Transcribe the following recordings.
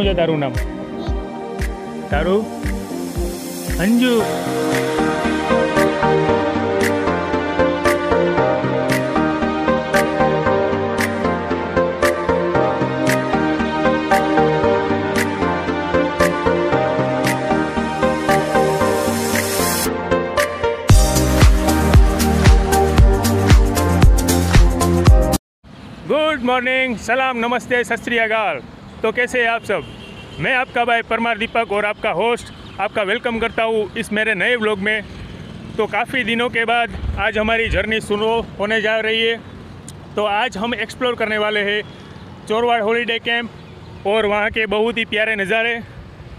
શું છે તારું નામ? તારું? અંજુ. गुड मॉर्निंग, सलाम, नमस्ते, सत श्री अकाल। तो कैसे हैं आप सब? मैं आपका भाई परमार दीपक और आपका होस्ट आपका वेलकम करता हूँ इस मेरे नए व्लॉग में। तो काफ़ी दिनों के बाद आज हमारी जर्नी शुरू होने जा रही है। तो आज हम एक्सप्लोर करने वाले हैं चोरवाड़ हॉलीडे कैंप और वहाँ के बहुत ही प्यारे नज़ारे।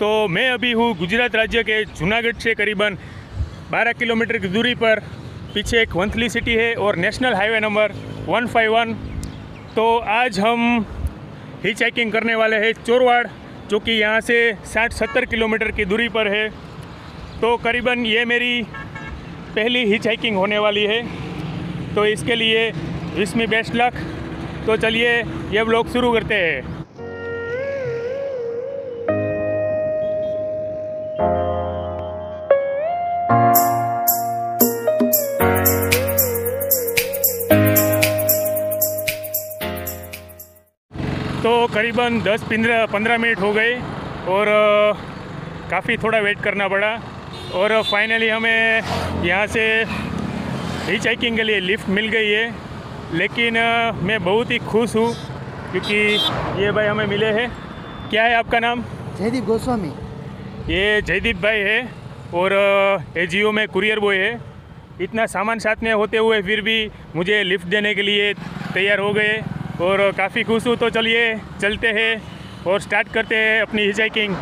तो मैं अभी हूँ गुजरात राज्य के जूनागढ़ से करीबन 12 किलोमीटर की दूरी पर। पीछे एक वंथली सिटी है और नेशनल हाईवे नंबर 151। तो आज हम हिच हाइकिंग करने वाले हैं चोरवाड़, जो कि यहाँ से 60-70 किलोमीटर की दूरी पर है। तो करीबन ये मेरी पहली हिच हाइकिंग होने वाली है, तो इसके लिए विश मी बेस्ट लक। तो चलिए ये व्लॉग शुरू करते हैं। तो करीबन 10-15 मिनट हो गए और काफ़ी थोड़ा वेट करना पड़ा और फाइनली हमें यहाँ से हिच हाइकिंग के लिए लिफ्ट मिल गई है। लेकिन मैं बहुत ही खुश हूँ क्योंकि ये भाई हमें मिले हैं। क्या है आपका नाम? जयदीप गोस्वामी। ये जयदीप भाई है और एजीओ में कुरियर बॉय है। इतना सामान साथ में होते हुए फिर भी मुझे लिफ्ट देने के लिए तैयार हो गए और काफ़ी खुश हूँ। तो चलिए चलते हैं और स्टार्ट करते हैं अपनी हिच हाइकिंग।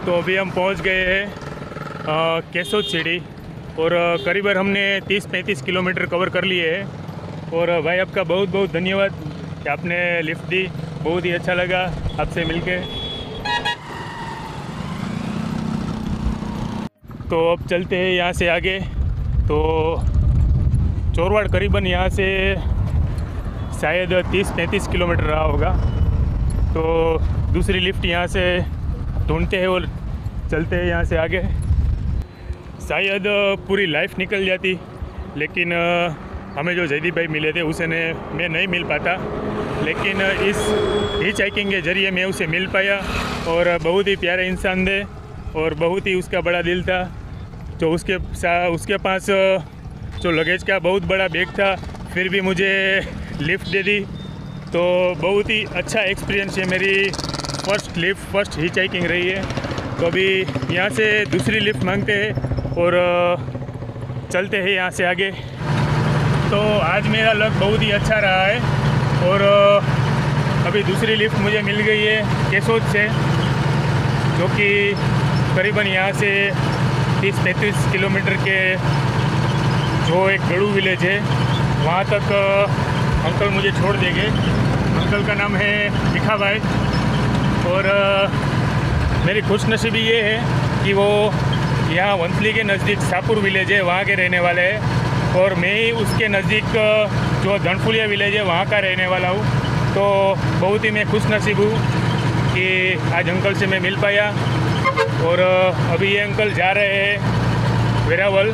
तो अभी हम पहुंच गए हैं केशोद सीढ़ी और करीबन हमने 30-35 किलोमीटर कवर कर लिए हैं। और भाई आपका बहुत बहुत धन्यवाद कि आपने लिफ्ट दी, बहुत ही अच्छा लगा आपसे मिलके। तो अब चलते हैं यहाँ से आगे। तो चोरवाड़ करीबन यहाँ से शायद 30-35 किलोमीटर रहा होगा। तो दूसरी लिफ्ट यहाँ से ढूंढते हैं और चलते हैं यहाँ से आगे। शायद पूरी लाइफ निकल जाती, लेकिन हमें जो जयदीप भाई मिले थे उसे मैं नहीं मिल पाता। लेकिन इस हिच हाइकिंग के ज़रिए मैं उसे मिल पाया और बहुत ही प्यारे इंसान थे और बहुत ही उसका बड़ा दिल था। तो उसके पास जो लगेज का बहुत बड़ा बैग था, फिर भी मुझे लिफ्ट दे दी। तो बहुत ही अच्छा एक्सपीरियंस है, मेरी फर्स्ट हिच हाइकिंग रही है। तो अभी यहाँ से दूसरी लिफ्ट मांगते हैं और चलते हैं यहाँ से आगे। तो आज मेरा लक बहुत ही अच्छा रहा है और अभी दूसरी लिफ्ट मुझे मिल गई है केशोद से, जो कि करीबन यहाँ से 30-35 किलोमीटर के जो एक गड़ू विलेज है वहाँ तक अंकल मुझे छोड़ देंगे। अंकल का नाम है भिखा भाई और मेरी खुशनसीबी ये है कि वो यहाँ वंथली के नज़दीक सापुर विलेज है वहाँ के रहने वाले हैं और मैं ही उसके नज़दीक जो धनफुलिया विलेज है वहाँ का रहने वाला हूँ। तो बहुत ही मैं खुशनसीब हूँ कि आज अंकल से मैं मिल पाया। और अभी ये अंकल जा रहे हैं वेरावल।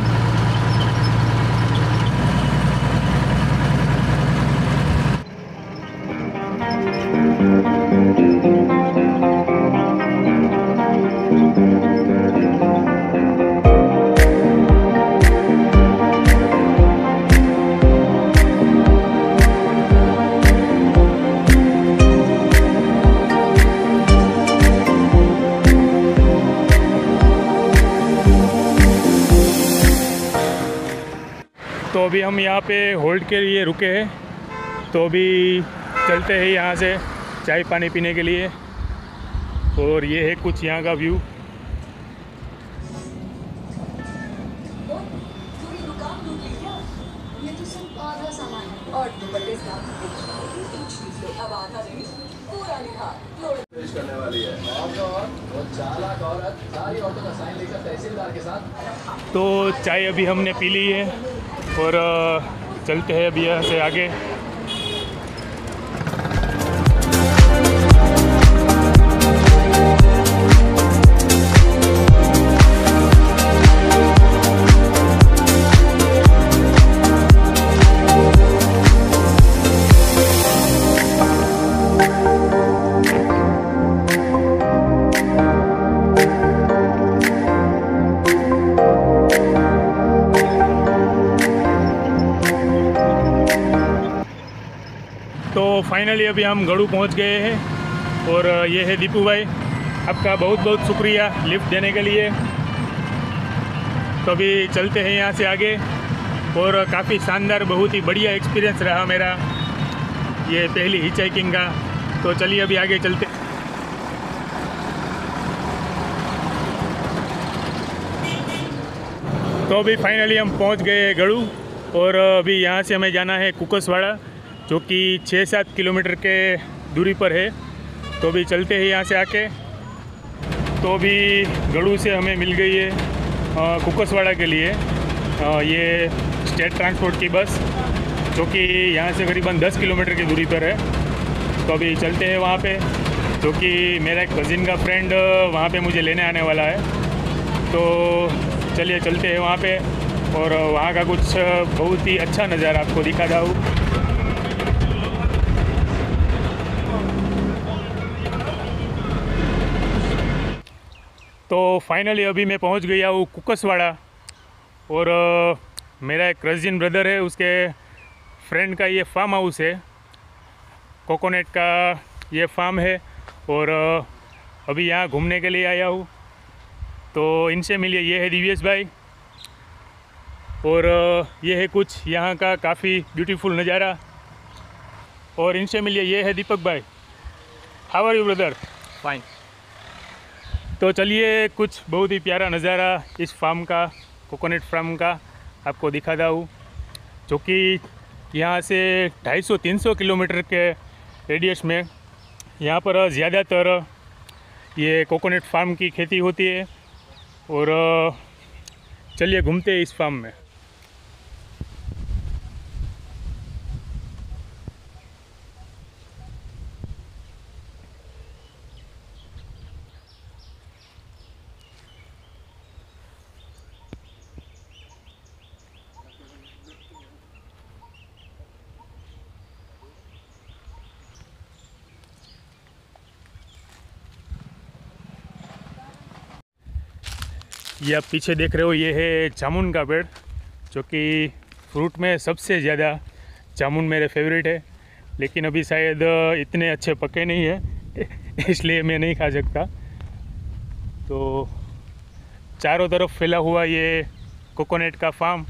तो अभी हम यहाँ पे होल्ड के लिए रुके हैं, तो अभी चलते हैं यहाँ से चाय पानी पीने के लिए। और ये है कुछ यहाँ का व्यू। करने वाली है और चालाक औरत सारी औरतों का साइन लेकर तहसीलदार के साथ। तो चाय अभी हमने पी ली है और चलते हैं अभी यहाँ से आगे। तो फाइनली अभी हम गड़ू पहुंच गए हैं और ये है दीपू भाई, आपका बहुत बहुत शुक्रिया लिफ्ट देने के लिए। तो अभी चलते हैं यहाँ से आगे और काफ़ी शानदार, बहुत ही बढ़िया एक्सपीरियंस रहा मेरा ये पहली हिचहाइकिंग का। तो चलिए अभी आगे चलते। तो अभी फाइनली हम पहुँच गए गड़ू और अभी यहाँ से हमें जाना है कुकसवाड़ा, जो कि 6-7 किलोमीटर के दूरी पर है। तो अभी चलते हैं यहाँ से आके। तो अभी गड़ू से हमें मिल गई है कुकसवाड़ा के लिए ये स्टेट ट्रांसपोर्ट की बस, जो कि यहाँ से करीबन 10 किलोमीटर की दूरी पर है। तो अभी चलते हैं वहाँ पे, जो कि मेरा एक कज़िन का फ्रेंड वहाँ पे मुझे लेने आने वाला है। तो चलिए चलते हैं वहाँ पे और वहाँ का कुछ बहुत ही अच्छा नज़ारा आपको दिखाता हूँ। तो फाइनली अभी मैं पहुंच गया हूँ कुकसवाड़ा और मेरा एक कज़िन ब्रदर है, उसके फ्रेंड का ये फार्म हाउस है, कोकोनट का ये फार्म है। और अभी यहाँ घूमने के लिए आया हूँ। तो इनसे मिलिए, ये है दिव्येश भाई और ये है कुछ यहाँ का काफ़ी ब्यूटीफुल नज़ारा। और इनसे मिलिए, ये है दीपक भाई। How are you brother? Fine. तो चलिए कुछ बहुत ही प्यारा नज़ारा इस फार्म का, कोकोनट फार्म का आपको दिखाता हूँ, जो कि यहाँ से 250-300 किलोमीटर के रेडियस में यहाँ पर ज़्यादातर ये कोकोनट फार्म की खेती होती है। और चलिए घूमते हैं इस फार्म में। ये आप पीछे देख रहे हो, ये है जामुन का पेड़, जो कि फ्रूट में सबसे ज़्यादा जामुन मेरे फेवरेट है। लेकिन अभी शायद इतने अच्छे पके नहीं है इसलिए मैं नहीं खा सकता। तो चारों तरफ फैला हुआ ये कोकोनट का फार्म,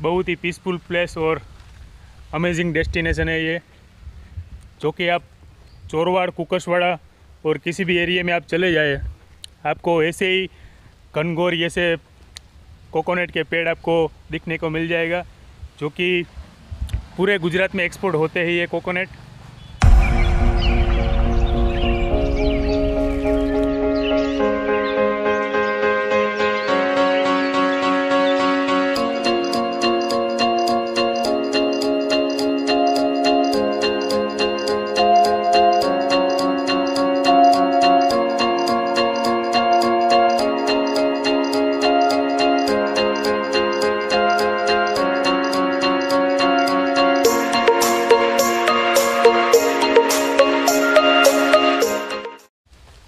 बहुत ही पीसफुल प्लेस और अमेजिंग डेस्टिनेशन है ये, जो कि आप चोरवाड़, कुकसवाड़ा और किसी भी एरिया में आप चले जाए, आपको ऐसे ही घनघोर जैसे कोकोनट के पेड़ आपको दिखने को मिल जाएगा, जो कि पूरे गुजरात में एक्सपोर्ट होते हैं ये कोकोनट।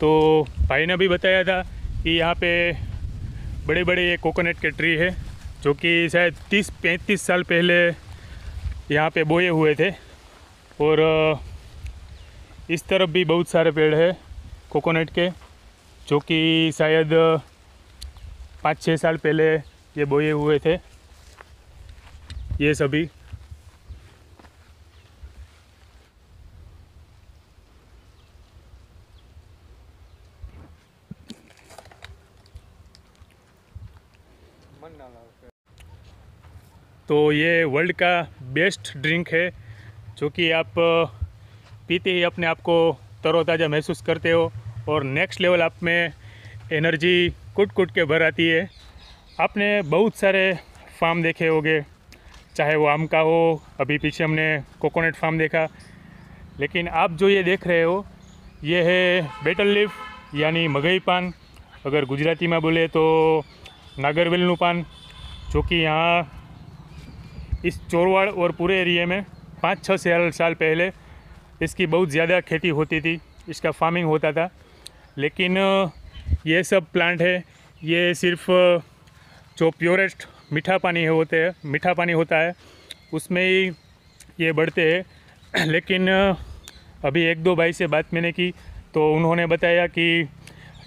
तो भाई ने भी बताया था कि यहाँ पे बड़े बड़े ये कोकोनट के ट्री है, जो कि शायद 30-35 साल पहले यहाँ पे बोए हुए थे। और इस तरफ भी बहुत सारे पेड़ है कोकोनट के, जो कि शायद 5-6 साल पहले ये बोए हुए थे। ये सभी। तो ये वर्ल्ड का बेस्ट ड्रिंक है जो कि आप पीते ही अपने आप को तरोताज़ा महसूस करते हो और नेक्स्ट लेवल आप में एनर्जी कुट कुट के भर आती है। आपने बहुत सारे फार्म देखे होंगे, चाहे वो आम का हो, अभी पीछे हमने कोकोनट फार्म देखा, लेकिन आप जो ये देख रहे हो ये है बेटल लीफ यानी मगई पान, अगर गुजराती में बोले तो नागरवेलનું पान, जो कि यहाँ इस चोरवाड़ और पूरे एरिया में 5-6 साल पहले इसकी बहुत ज़्यादा खेती होती थी, इसका फार्मिंग होता था। लेकिन ये सब प्लांट है, ये सिर्फ जो प्योरेस्ट मीठा पानी होता है उसमें ही ये बढ़ते हैं। लेकिन अभी 1-2 भाई से बात मैंने की तो उन्होंने बताया कि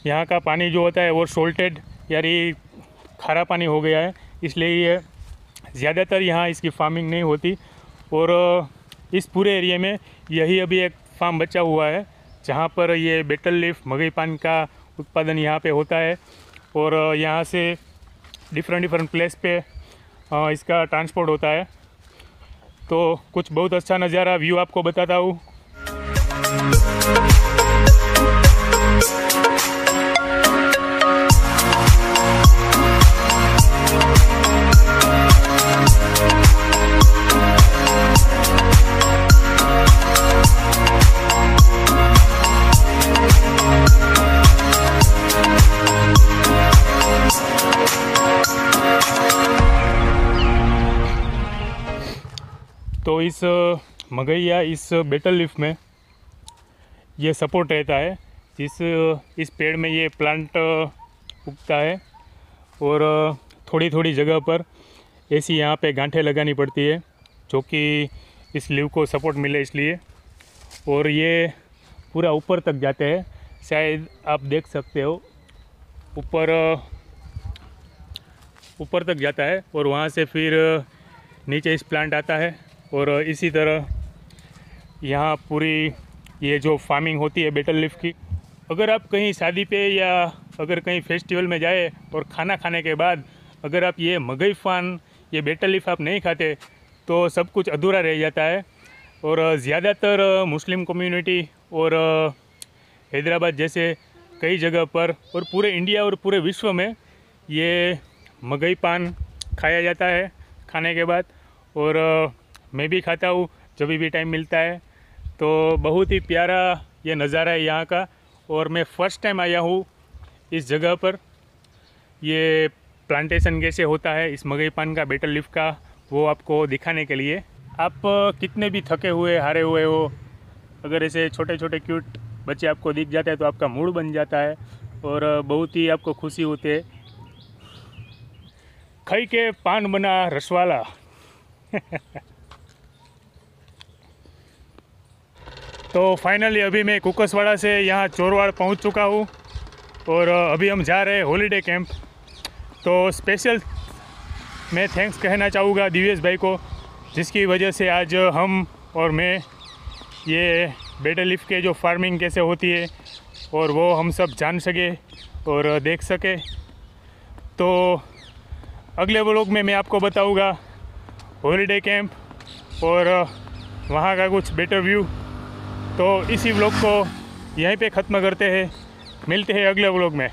यहाँ का पानी जो होता है वो सॉल्टेड यानी खारा पानी हो गया है, इसलिए ये ज़्यादातर यहाँ इसकी फार्मिंग नहीं होती। और इस पूरे एरिया में यही अभी एक फार्म बचा हुआ है जहाँ पर ये बेटल लीफ मगई पान का उत्पादन यहाँ पे होता है और यहाँ से डिफरेंट प्लेस पे इसका ट्रांसपोर्ट होता है। तो कुछ बहुत अच्छा नज़ारा व्यू आपको बताता हूँ। तो इस मगई या इस बेटल लीफ में ये सपोर्ट रहता है, इस पेड़ में ये प्लांट उगता है और थोड़ी थोड़ी जगह पर ऐसी यहाँ पे गांठें लगानी पड़ती है जो कि इस लीव को सपोर्ट मिले इसलिए। और ये पूरा ऊपर तक जाते हैं, शायद आप देख सकते हो ऊपर तक जाता है और वहाँ से फिर नीचे इस प्लांट आता है। और इसी तरह यहाँ पूरी ये जो फार्मिंग होती है बेटल लीफ की, अगर आप कहीं शादी पे या अगर कहीं फेस्टिवल में जाए और खाना खाने के बाद अगर आप ये मगई पान ये बेटल लीफ आप नहीं खाते तो सब कुछ अधूरा रह जाता है। और ज़्यादातर मुस्लिम कम्युनिटी और हैदराबाद जैसे कई जगह पर और पूरे इंडिया और पूरे विश्व में ये मगई पान खाया जाता है खाने के बाद। और मैं भी खाता हूँ जब भी टाइम मिलता है। तो बहुत ही प्यारा ये नज़ारा है यहाँ का और मैं फ़र्स्ट टाइम आया हूँ इस जगह पर। ये प्लांटेशन कैसे होता है इस मगई पान का बेटल लीफ का वो आपको दिखाने के लिए। आप कितने भी थके हुए हारे हुए हो, अगर ऐसे छोटे छोटे क्यूट बच्चे आपको दिख जाते हैं तो आपका मूड बन जाता है और बहुत ही आपको खुशी होती है। खाई के पान बना रसवाला। तो फाइनली अभी मैं कुकसवाड़ा से यहाँ चोरवाड़ पहुँच चुका हूँ और अभी हम जा रहे हैं हॉलीडे कैंप। तो स्पेशल मैं थैंक्स कहना चाहूँगा दिवेश भाई को, जिसकी वजह से आज हम और मैं ये बेटल लीफ के जो फार्मिंग कैसे होती है और वो हम सब जान सके और देख सके। तो अगले व्लॉग में मैं आपको बताऊँगा हॉलीडे कैंप और वहाँ का कुछ बेटर व्यू। तो इसी व्लॉग को यहीं पे ख़त्म करते हैं, मिलते हैं अगले व्लॉग में।